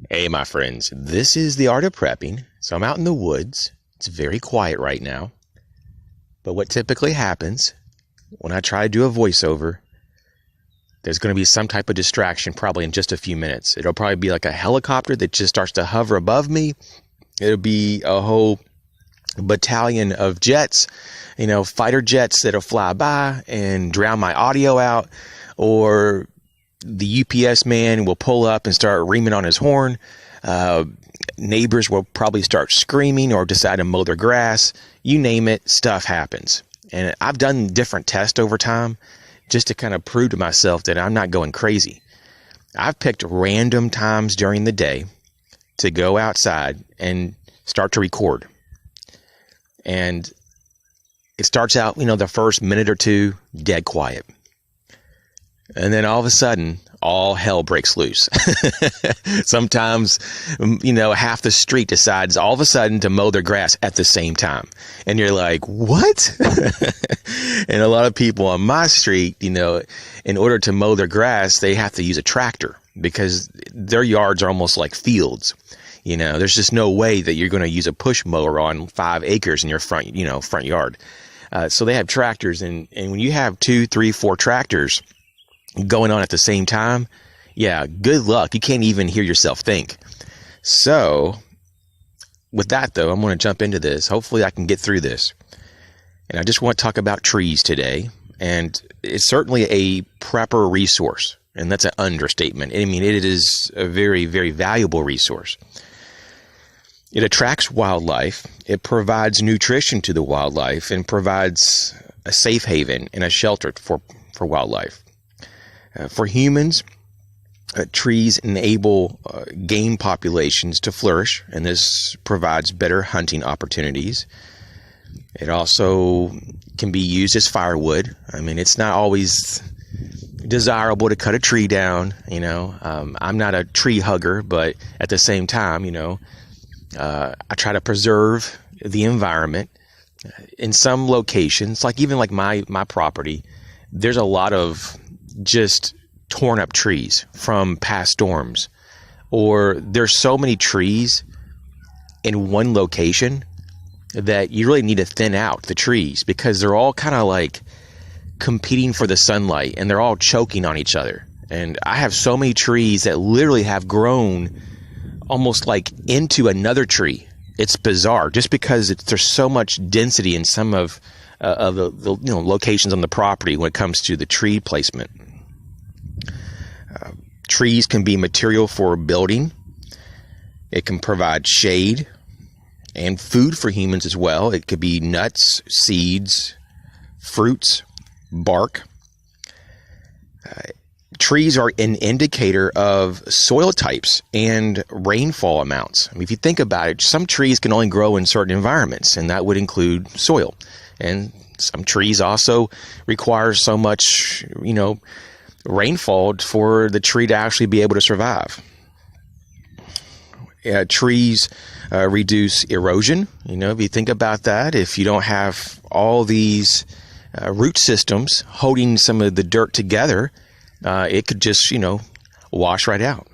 Hey, my friends, this is the art of prepping. So I'm out in the woods. It's very quiet right now. But what typically happens when I try to do a voiceover, there's going to be some type of distraction probably in just a few minutes. It'll probably be like a helicopter that just starts to hover above me. It'll be a whole battalion of jets, fighter jets that'll fly by and drown my audio out, or the UPS man will pull up and start reaming on his horn. Neighbors will probably start screaming or decide to mow their grass. You name it, stuff happens. And I've done different tests over time just to kind of prove to myself that I'm not going crazy. I've picked random times during the day to go outside and start to record. And it starts out, the first minute or two, dead quiet. And then all of a sudden, all hell breaks loose. Sometimes, half the street decides all of a sudden to mow their grass at the same time. And you're like, what? And a lot of people on my street, in order to mow their grass, they have to use a tractor because their yards are almost like fields. There's just no way that you're going to use a push mower on 5 acres in your front yard. So they have tractors. And when you have 2, 3, 4 tractors going on at the same time, yeah, good luck. You can't even hear yourself think. So with that, though, I'm going to jump into this. Hopefully I can get through this. And I just want to talk about trees today. And it's certainly a prepper resource. And that's an understatement. I mean, it is a very, very valuable resource. It attracts wildlife. It provides nutrition to the wildlife and provides a safe haven and a shelter for wildlife. For humans, trees enable game populations to flourish, and this provides better hunting opportunities. It also can be used as firewood. I mean, it's not always desirable to cut a tree down. I'm not a tree hugger, but at the same time, I try to preserve the environment. In some locations, even my property, there's a lot of just torn up trees from past storms, or there's so many trees in one location that you really need to thin out the trees because they're all kind of like competing for the sunlight and they're all choking on each other. And I have so many trees that literally have grown almost like into another tree. It's bizarre just because there's so much density in some of the locations on the property when it comes to the tree placement. Trees can be material for building. It can provide shade and food for humans as well. It could be nuts, seeds, fruits, bark. Trees are an indicator of soil types and rainfall amounts. I mean, if you think about it, some trees can only grow in certain environments, and that would include soil. And some trees also require so much, rainfall for the tree to actually be able to survive. Trees reduce erosion. If you think about that, if you don't have all these root systems holding some of the dirt together, it could just, wash right out.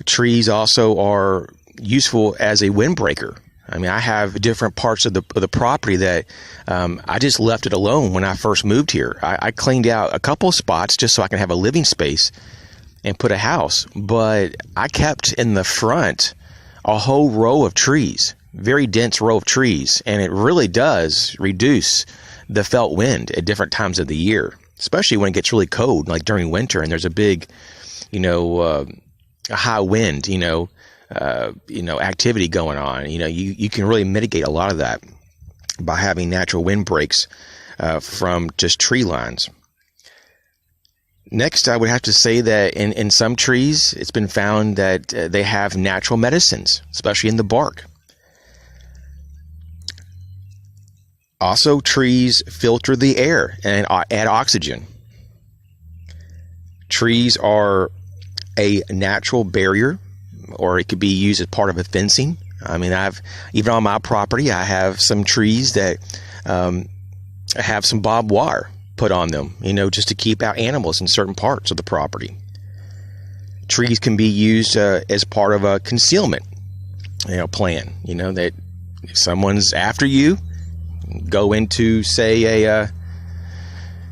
Trees also are useful as a windbreaker. I mean, I have different parts of the property that I just left it alone when I first moved here. I cleaned out a couple of spots just so I can have a living space and put a house. But I kept in the front a whole row of trees, very dense row of trees. And it really does reduce the felt wind at different times of the year, especially when it gets really cold, like during winter and there's a big, a high wind, activity going on. You can really mitigate a lot of that by having natural wind breaks from just tree lines. Next, I would have to say that in some trees, it's been found that they have natural medicines, especially in the bark. Also, trees filter the air and add oxygen. Trees are a natural barrier, or it could be used as part of a fencing. I mean, even on my property, I have some trees that have some barbed wire put on them, just to keep out animals in certain parts of the property. trees can be used as part of a concealment, plan. That if someone's after you, go into, say,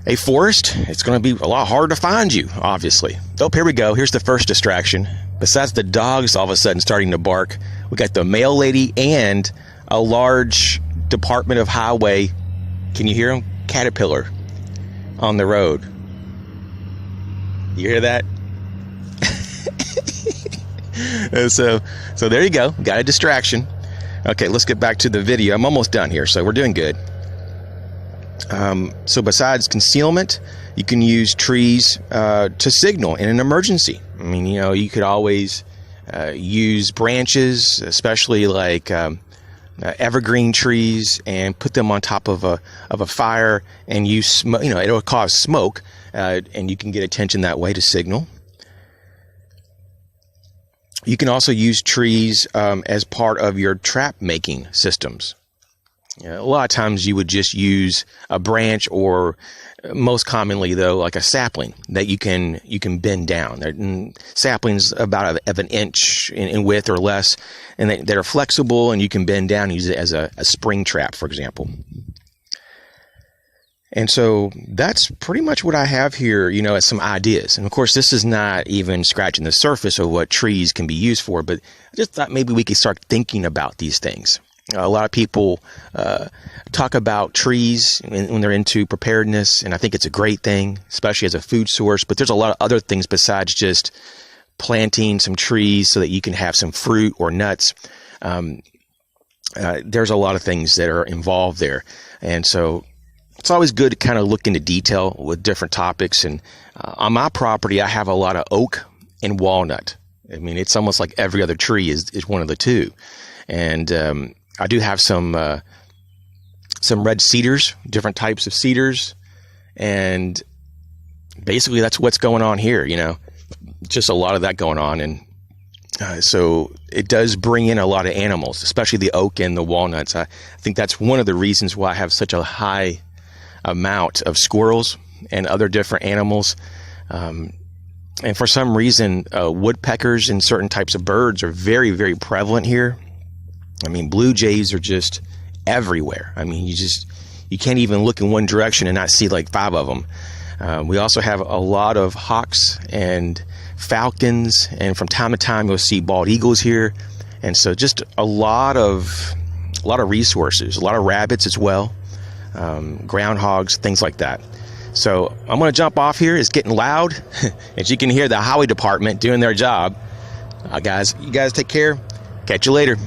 a forest, it's going to be a lot harder to find you, obviously. Oh, here we go. Here's the first distraction. Besides the dogs all of a sudden starting to bark, we got the mail lady and a large Department of Highway, can you hear them? Caterpillar on the road. You hear that? So there you go. Got a distraction. Okay, let's get back to the video. I'm almost done here, so we're doing good. So besides concealment, you can use trees to signal in an emergency. I mean, you could always use branches, especially like evergreen trees, and put them on top of a fire and use smoke. It'll cause smoke, and you can get attention that way to signal. You can also use trees as part of your trap making systems. A lot of times you would just use a branch, or most commonly though, like a sapling that you can bend down. Saplings about of an inch in width or less, and that are flexible, and you can bend down and use it as a spring trap, for example. And so that's pretty much what I have here, as some ideas. And of course, this is not even scratching the surface of what trees can be used for, but I just thought maybe we could start thinking about these things. A lot of people talk about trees when they're into preparedness, and I think it's a great thing, especially as a food source. But there's a lot of other things besides just planting some trees so that you can have some fruit or nuts. There's a lot of things that are involved there. And so it's always good to kind of look into detail with different topics. And on my property, I have a lot of oak and walnut. I mean, it's almost like every other tree is one of the two. And I do have some red cedars, different types of cedars, and basically that's what's going on here. Just a lot of that going on, and so it does bring in a lot of animals, especially the oak and the walnuts. I think that's one of the reasons why I have such a high amount of squirrels and other different animals. And for some reason, woodpeckers and certain types of birds are very, very prevalent here. I mean, blue jays are just everywhere. I mean, you can't even look in one direction and not see like 5 of them. We also have a lot of hawks and falcons, and from time to time you'll see bald eagles here. And so just a lot of resources, a lot of rabbits as well, groundhogs, things like that. So I'm going to jump off here. It's getting loud. As you can hear, the highway department doing their job. You guys take care. Catch you later.